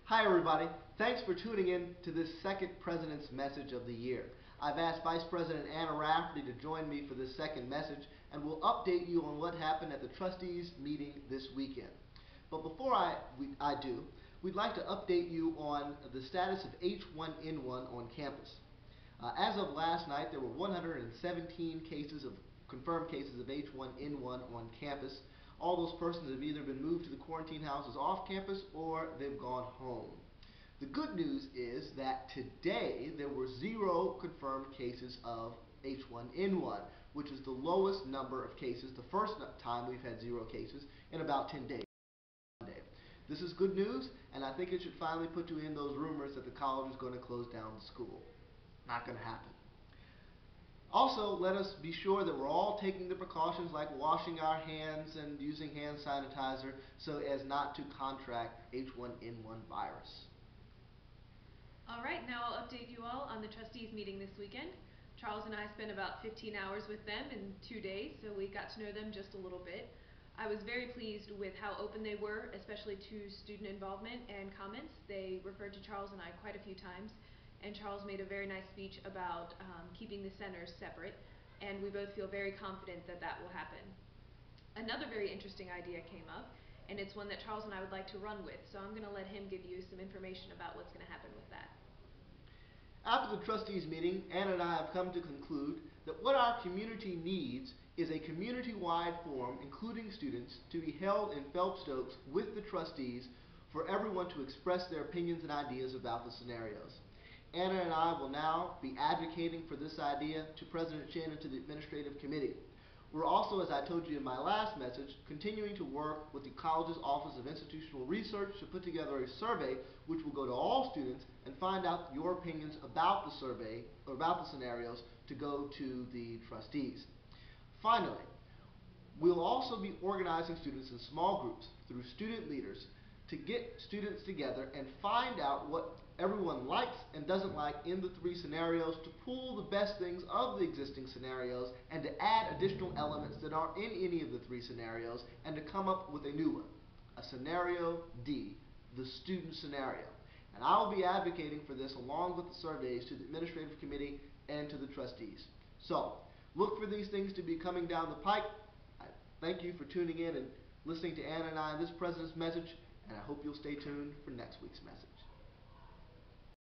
Hi everybody, thanks for tuning in to this second President's Message of the year. I've asked Vice President Anna Rafferty to join me for this second message, and we'll update you on what happened at the trustees meeting this weekend. But before I do, we'd like to update you on the status of H1N1 on campus. As of last night, there were 117 confirmed cases of H1N1 on campus. All those persons have either been moved to the quarantine houses off campus or they've gone home. The good news is that today there were 0 confirmed cases of H1N1, which is the lowest number of cases, the first time we've had 0 cases in about 10 days. This is good news, and I think it should finally put to end those rumors that the college is going to close down the school. Not going to happen. Also, let us be sure that we're all taking the precautions like washing our hands and using hand sanitizer so as not to contract H1N1 virus. All right, now I'll update you all on the trustees meeting this weekend. Charles and I spent about 15 hours with them in 2 days, so we got to know them just a little bit. I was very pleased with how open they were, especially to student involvement and comments. They referred to Charles and I quite a few times, and Charles made a very nice speech about keeping the centers separate, and we both feel very confident that that will happen. Another very interesting idea came up, and it's one that Charles and I would like to run with, so I'm going to let him give you some information about what's going to happen with that. After the trustees meeting, Anna and I have come to conclude that what our community needs is a community-wide forum, including students, to be held in Phelps Stokes with the trustees for everyone to express their opinions and ideas about the scenarios. Anna and I will now be advocating for this idea to President Chin and to the Administrative Committee. We're also, as I told you in my last message, continuing to work with the college's Office of Institutional Research to put together a survey which will go to all students and find out your opinions about the survey, or about the scenarios, to go to the trustees. Finally, we'll also be organizing students in small groups through student leaders to get students together and find out what everyone likes and doesn't like in the 3 scenarios, to pull the best things of the existing scenarios and to add additional elements that aren't in any of the 3 scenarios, and to come up with a new one, a scenario D, the student scenario. And I will be advocating for this along with the surveys to the Administrative Committee and to the trustees. So, look for these things to be coming down the pike. I thank you for tuning in and listening to Anna and I in this President's Message, and I hope you'll stay tuned for next week's message.